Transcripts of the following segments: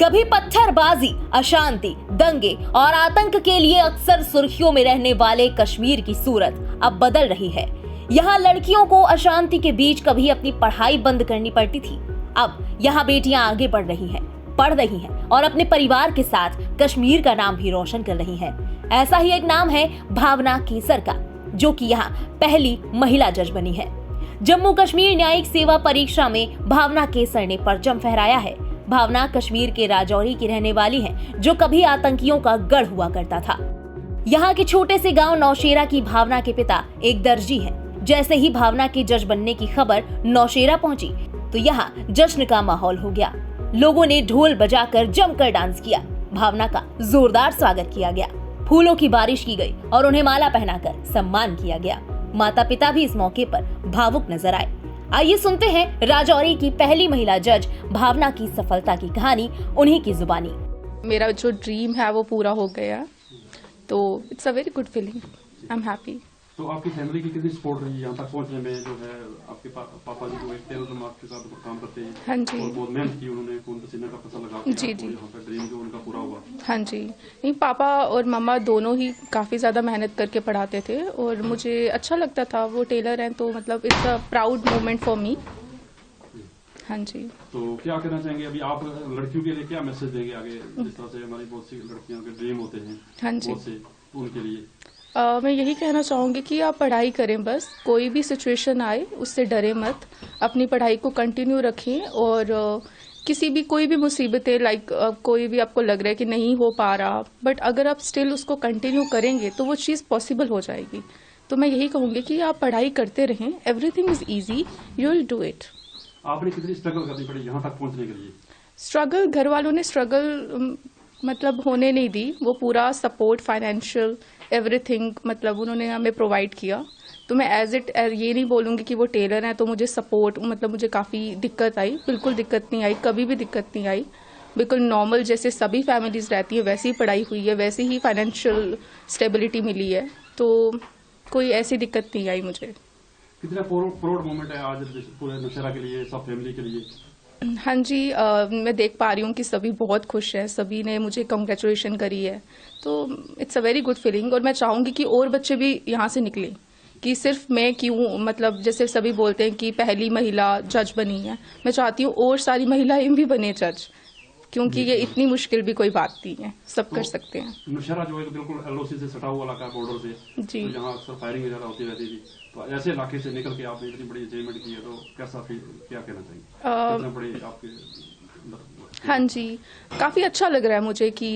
कभी पत्थरबाजी, अशांति, दंगे और आतंक के लिए अक्सर सुर्खियों में रहने वाले कश्मीर की सूरत अब बदल रही है। यहाँ लड़कियों को अशांति के बीच कभी अपनी पढ़ाई बंद करनी पड़ती थी, अब यहाँ बेटियां आगे बढ़ रही हैं और अपने परिवार के साथ कश्मीर का नाम भी रोशन कर रही हैं। ऐसा ही एक नाम है भावना केसर का, जो कि यहाँ पहली महिला जज बनी है। जम्मू कश्मीर न्यायिक सेवा परीक्षा में भावना केसर ने परचम फहराया है। भावना कश्मीर के राजौरी की रहने वाली है, जो कभी आतंकियों का गढ़ हुआ करता था। यहाँ के छोटे से गांव नौशेरा की भावना के पिता एक दर्जी हैं। जैसे ही भावना के जज बनने की खबर नौशेरा पहुंची, तो यहाँ जश्न का माहौल हो गया। लोगों ने ढोल बजाकर जमकर डांस किया। भावना का जोरदार स्वागत किया गया, फूलों की बारिश की गई और उन्हें माला पहनाकर सम्मान किया गया। माता पिता भी इस मौके पर भावुक नजर आए। आइए सुनते हैं राजौरी की पहली महिला जज भावना की सफलता की कहानी उन्हीं की जुबानी। मेरा जो ड्रीम है वो पूरा हो गया, तो it's a very good feeling. I am happy. तो आपकी फैमिली की कितनी सपोर्ट रही यहाँ तक पहुँचने में? जो है आपके पापा जी जो एक टेलर आपके साथ काम करते हैं, हाँ जी, और बहुत मेहनत की उन्होंने, खून पसीने का पैसा लगा के जी जी, यहाँ पे ड्रीम जो उनका पूरा हुआ। हाँ जी। नहीं, पापा और मम्मा दोनों ही काफ़ी ज़्यादा मेहनत करके पढ़ाते थे और मुझे अच्छा लगता था। वो टेलर हैं, तो मतलब it's a proud moment for me. हाँ जी। तो क्या कहना चाहेंगे अभी आप लड़कियों के लिए, क्या मैसेज देंगे आगे? जिस तरह से हमारी बहुत सी लड़कियों के ड्रीम होते हैं, हाँ जी, बहुत से, तो उनके लिए मैं यही कहना चाहूँगी कि आप पढ़ाई करें, बस कोई भी सिचुएशन आए उससे डरे मत, अपनी पढ़ाई को कंटिन्यू रखें। और किसी भी कोई भी मुसीबतें लाइक कोई भी आपको लग रहा है कि नहीं हो पा रहा, बट अगर आप स्टिल उसको कंटिन्यू करेंगे तो वो चीज़ पॉसिबल हो जाएगी। तो मैं यही कहूँगी कि आप पढ़ाई करते रहें, everything is easy, you will do it. आपने कितनी स्ट्रगल करनी पड़ी यहाँ तक पहुँचने के लिए? स्ट्रगल घर वालों ने स्ट्रगल मतलब होने नहीं दी। वो पूरा सपोर्ट, फाइनेंशियल एवरीथिंग, मतलब उन्होंने हमें प्रोवाइड किया। तो मैं एज ये नहीं बोलूँगी कि वो टेलर हैं तो मुझे सपोर्ट, मतलब मुझे काफ़ी दिक्कत आई, बिल्कुल दिक्कत नहीं आई, कभी भी दिक्कत नहीं आई। बिल्कुल नॉर्मल जैसे सभी फैमिलीज रहती है वैसी ही पढ़ाई हुई है, वैसे ही फाइनेंशियल स्टेबिलिटी मिली है, तो कोई ऐसी दिक्कत नहीं आई मुझे। कितना प्राउड मोमेंट है आज पूरे नौशेरा के लिए, सब फैमिली के लिए? हाँ जी, मैं देख पा रही हूँ कि सभी बहुत खुश हैं, सभी ने मुझे कंग्रेचुलेशन करी है, तो it's a very good feeling. और मैं चाहूँगी कि और बच्चे भी यहाँ से निकलें, कि सिर्फ मैं क्यों, मतलब जैसे सभी बोलते हैं कि पहली महिला जज बनी है, मैं चाहती हूँ और सारी महिलाएं भी बने जज, क्योंकि ये इतनी मुश्किल भी कोई बात नहीं है, सब कर सकते हैं। नौशेरा जो है तो बिल्कुल एलओसी से सटा हुआ इलाका, बॉर्डर से, जी, तो यहाँ अक्सर फायरिंग वगैरह होती रहती थी, तो ऐसे इलाके से निकल के आपने इतनी बड़ी अचीवमेंट की है, तो कैसा फील, क्या कहना चाहिए? कितना बड़े आपके? हाँ जी, काफ़ी अच्छा लग रहा है मुझे कि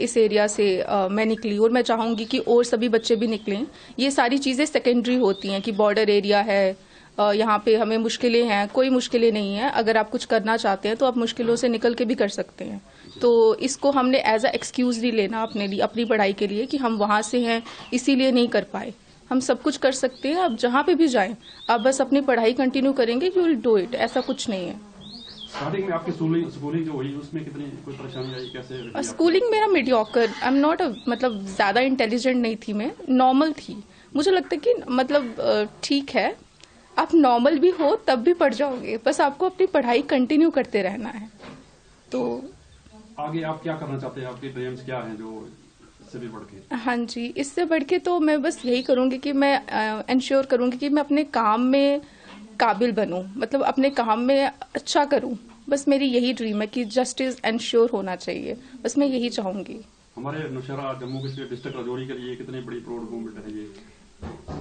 इस एरिया से मैं निकली, और मैं चाहूँगी कि और सभी बच्चे भी निकलें। ये सारी चीज़ें सेकेंडरी होती हैं कि बॉर्डर एरिया है, यहाँ पे हमें मुश्किलें हैं, कोई मुश्किलें नहीं है। अगर आप कुछ करना चाहते हैं तो आप मुश्किलों से निकल के भी कर सकते हैं। तो इसको हमने एज अ एक्सक्यूज़ नहीं लेना अपने लिए, अपनी पढ़ाई के लिए, कि हम वहाँ से हैं इसीलिए नहीं कर पाए। हम सब कुछ कर सकते हैं। आप जहाँ पे भी जाएं, आप बस अपनी पढ़ाई कंटिन्यू करेंगे, यू विल डू इट। ऐसा कुछ नहीं है। स्टार्टिंग में आपकी स्कूलिंग जो हुई उसमें कितनी कोई परेशानी आई, कैसे? स्कूलिंग मेरा मीडियोकर, आई एम नॉट, मतलब ज़्यादा इंटेलिजेंट नहीं थी मैं, नॉर्मल थी। मुझे लगता है कि मतलब ठीक है, आप नॉर्मल भी हो तब भी पढ़ जाओगे, बस आपको अपनी पढ़ाई कंटिन्यू करते रहना है। तो आगे आप क्या करना चाहते हैं? आपके ड्रीम्स क्या हैं जो इससे भी बढ़ के? हाँ जी, इससे बढ़ के तो मैं बस यही करूँगी कि मैं इंश्योर करूँगी कि मैं अपने काम में काबिल बनूँ, मतलब अपने काम में अच्छा करूँ। बस मेरी यही ड्रीम है कि जस्टिस इंश्योर होना चाहिए, बस मैं यही चाहूँगी। हमारे नौशेरा जम्मू कश्मीर डिस्ट्रिक्ट राजौरी के लिए कितनी बड़ी प्राउड मोमेंट है ये?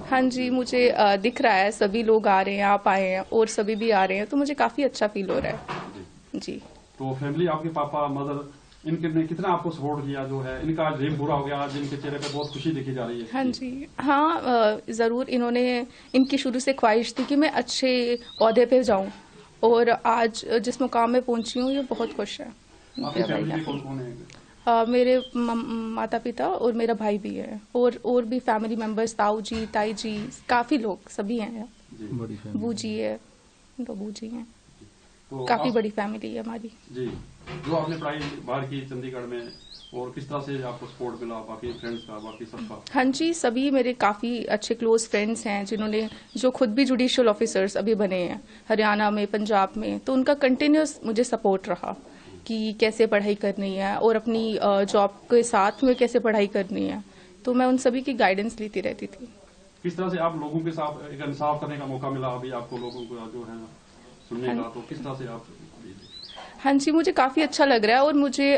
हाँ जी, मुझे दिख रहा है, सभी लोग आ रहे हैं, आप आए हैं और सभी भी आ रहे हैं, तो मुझे काफ़ी अच्छा फील हो रहा है जी। तो फैमिली, आपके पापा, मदर, इनके कितना आपको सपोर्ट किया? जो है इनका ड्रीम पूरा हो गया, आज इनके चेहरे पे बहुत खुशी देखी जा रही है। हाँ जी, हाँ ज़रूर। इनकी शुरू से ख्वाहिश थी कि मैं अच्छे ओहदे पे जाऊँ, और आज जिस मुकाम में पहुँची हूँ, ये बहुत खुश है। आपकी फैमिली में कौन कौन है? मेरे माता पिता और मेरा भाई भी है, और भी फैमिली मेंबर्स, ताऊ जी, ताई जी, काफ़ी लोग, सभी हैं। बूजी है, तो बूजी हैं, तो काफ़ी बड़ी फैमिली है हमारी जी। जो आपने पढ़ाई बाहर की चंडीगढ़ में, और किस तरह से आपको सपोर्ट मिला बाकी फ्रेंड्स का, बाकी सबका? हाँ जी, सभी मेरे काफ़ी अच्छे क्लोज फ्रेंड्स हैं, जो खुद भी जुडिशियल ऑफिसर्स अभी बने हैं हरियाणा में, पंजाब में, तो उनका कंटिन्यूस मुझे सपोर्ट रहा कि कैसे पढ़ाई करनी है और अपनी जॉब के साथ में कैसे पढ़ाई करनी है, तो मैं उन सभी की गाइडेंस लेती रहती थी। किस तरह से आप लोगों के साथ एक इंसाफ करने का मौका मिला अभी आपको, लोगों को जो है सुनने का, तो किस तरह से आप? हाँ जी, मुझे काफ़ी अच्छा लग रहा है और मुझे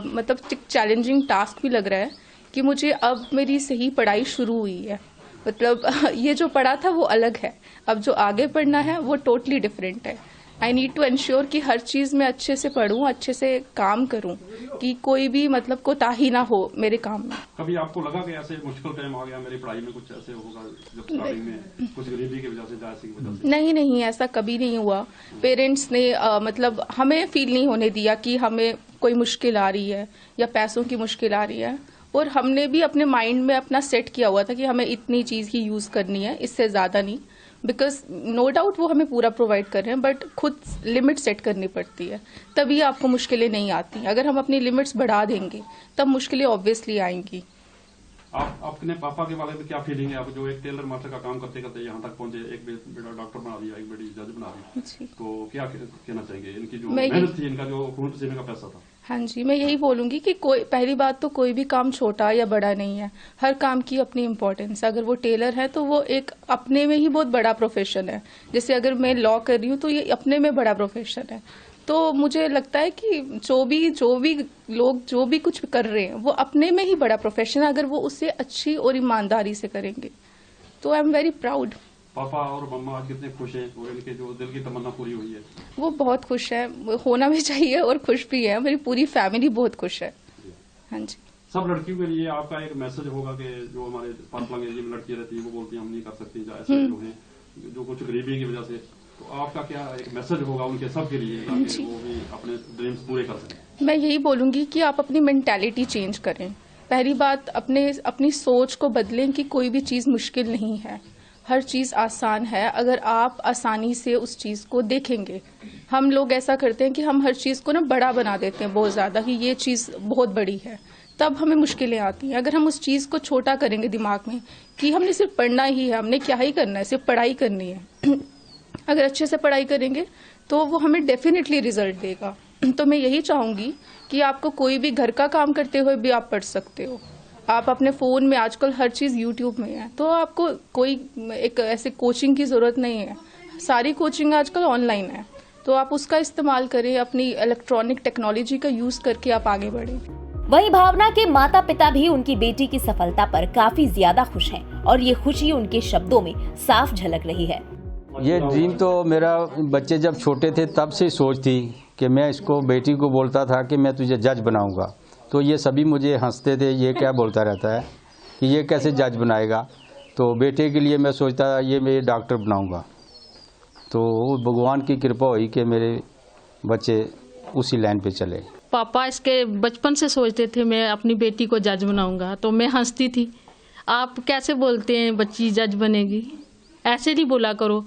मतलब चैलेंजिंग टास्क भी लग रहा है कि मुझे अब मेरी सही पढ़ाई शुरू हुई है। मतलब ये जो पढ़ा था वो अलग है, अब जो आगे पढ़ना है वो टोटली डिफरेंट है। आई नीड टू एंश्योर कि हर चीज़ में अच्छे से पढूं, अच्छे से काम करूं, कि कोई भी मतलब कोताही ना हो मेरे काम में। कभी आपको लगा कि ऐसे मुश्किल टाइम आ गया मेरी पढ़ाई में, कुछ ऐसे होगा जब स्टार्टिंग में कुछ गरीबी की वजह से, जायसी की वजह से? नहीं, ऐसा कभी नहीं हुआ। पेरेंट्स ने मतलब हमें फील नहीं होने दिया कि हमें कोई मुश्किल आ रही है या पैसों की मुश्किल आ रही है, और हमने भी अपने माइंड में अपना सेट किया हुआ था कि हमें इतनी चीज़ ही यूज़ करनी है, इससे ज़्यादा नहीं। बिकॉज नो डाउट वो हमें पूरा प्रोवाइड कर रहे हैं, बट खुद लिमिट सेट करनी पड़ती है, तभी आपको मुश्किलें नहीं आती। अगर हम अपनी लिमिट्स बढ़ा देंगे तब मुश्किलें ऑब्वियसली आएंगी। आप अपने पापा के बारे में क्या फीलिंग है, आप जो एक टेलर मास्टर का काम करते करते यहाँ तक पहुंचे, एक बेटा डॉक्टर बना दिया, एक बेटी जज बना दी, तो क्या कहना चाहिए? इनकी जो मेहनत थी, इनका जो खून पसीने का पैसा था। हाँ जी, मैं यही बोलूंगी कि पहली बात तो कोई भी काम छोटा या बड़ा नहीं है, हर काम की अपनी इम्पोर्टेंस है। अगर वो टेलर है तो वो एक अपने में ही बहुत बड़ा प्रोफेशन है। जैसे अगर मैं लॉ कर रही हूँ तो ये अपने में बड़ा प्रोफेशन है। तो मुझे लगता है कि जो भी लोग जो भी कुछ कर रहे हैं वो अपने में ही बड़ा प्रोफेशन है, अगर वो उसे अच्छी और ईमानदारी से करेंगे तो आई एम वेरी प्राउड। पापा और मम्मा आज कितने खुश हैं और इनके जो दिल की तमन्ना पूरी हुई है? वो बहुत खुश है, होना भी चाहिए और खुश भी है। मेरी पूरी फैमिली बहुत खुश है। हाँ जी, सब लड़कियों के लिए आपका एक मैसेज होगा कि जो हमारे पास एरिया में लड़कियां रहती है वो बोलती है हम नहीं कर सकती, ऐसे लोग हैं जो कुछ गरीबी की वजह से, तो आपका क्या एक मैसेज होगा उनके सब के लिए ताकि वो भी अपने ड्रीम्स पूरे कर सकें? मैं यही बोलूंगी कि आप अपनी मेंटालिटी चेंज करें। पहली बात अपनी सोच को बदलें कि कोई भी चीज़ मुश्किल नहीं है, हर चीज़ आसान है अगर आप आसानी से उस चीज़ को देखेंगे। हम लोग ऐसा करते हैं कि हम हर चीज़ को ना बड़ा बना देते हैं बहुत ज़्यादा, कि ये चीज़ बहुत बड़ी है, तब हमें मुश्किलें आती हैं। अगर हम उस चीज़ को छोटा करेंगे दिमाग में कि हमने सिर्फ पढ़ना ही है, हमने क्या ही करना है, सिर्फ पढ़ाई करनी है अगर अच्छे से पढ़ाई करेंगे तो वो हमें डेफिनेटली रिजल्ट देगा। तो मैं यही चाहूँगी कि आपको कोई भी घर का काम करते हुए भी आप पढ़ सकते हो। आप अपने फ़ोन में आजकल हर चीज़ यूट्यूब में है, तो आपको कोई एक ऐसे कोचिंग की ज़रूरत नहीं है, सारी कोचिंग आजकल ऑनलाइन है, तो आप उसका इस्तेमाल करें, अपनी इलेक्ट्रॉनिक टेक्नोलॉजी का यूज़ करके आप आगे बढ़ें। वहीं भावना के माता पिता भी उनकी बेटी की सफलता पर काफी ज्यादा खुश हैं और ये खुशी उनके शब्दों में साफ झलक रही है। ये ड्रीम तो मेरा बच्चे जब छोटे थे तब से सोच थी कि मैं इसको बेटी को बोलता था कि मैं तुझे जज बनाऊंगा, तो ये सभी मुझे हंसते थे, ये क्या बोलता रहता है कि ये कैसे जज बनाएगा। तो बेटे के लिए मैं सोचता था ये मैं डॉक्टर बनाऊंगा, तो भगवान की कृपा हुई कि मेरे बच्चे उसी लाइन पे चले। पापा इसके बचपन से सोचते थे मैं अपनी बेटी को जज बनाऊंगा, तो मैं हंसती थी, आप कैसे बोलते हैं बच्ची जज बनेगी, ऐसे नहीं बोला करो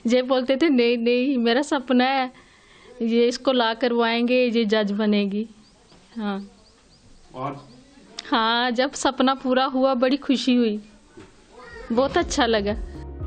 ये बोलते थे नहीं नहीं मेरा सपना है, ये इसको ला करवाएंगे, ये जज बनेगी। हाँ और हाँ, जब सपना पूरा हुआ बड़ी खुशी हुई, बहुत अच्छा लगा।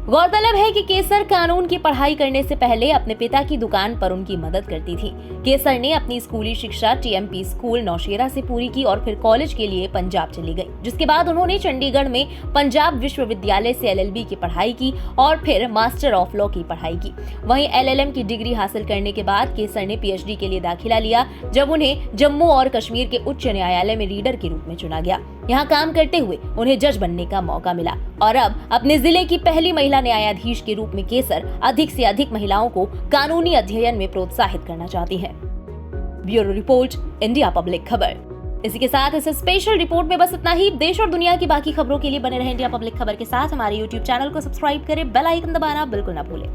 गौरतलब है कि केसर कानून की पढ़ाई करने से पहले अपने पिता की दुकान पर उनकी मदद करती थी। केसर ने अपनी स्कूली शिक्षा टीएमपी स्कूल नौशेरा से पूरी की और फिर कॉलेज के लिए पंजाब चली गई, जिसके बाद उन्होंने चंडीगढ़ में पंजाब विश्वविद्यालय से एलएलबी की पढ़ाई की और फिर मास्टर ऑफ लॉ की पढ़ाई की। वहीं एलएलएम की डिग्री हासिल करने के बाद केसर ने पीएचडी के लिए दाखिला लिया, जब उन्हें जम्मू और कश्मीर के उच्च न्यायालय में रीडर के रूप में चुना गया। यहाँ काम करते हुए उन्हें जज बनने का मौका मिला और अब अपने जिले की पहली महिला न्यायाधीश के रूप में केसर अधिक से अधिक महिलाओं को कानूनी अध्ययन में प्रोत्साहित करना चाहती है। ब्यूरो रिपोर्ट, इंडिया पब्लिक खबर। इसी के साथ इस स्पेशल रिपोर्ट में बस इतना ही। देश और दुनिया की बाकी खबरों के लिए बने रहे इंडिया पब्लिक खबर के साथ। हमारे YouTube चैनल को सब्सक्राइब करें, बेल आइकन दबाना बिल्कुल ना भूलें।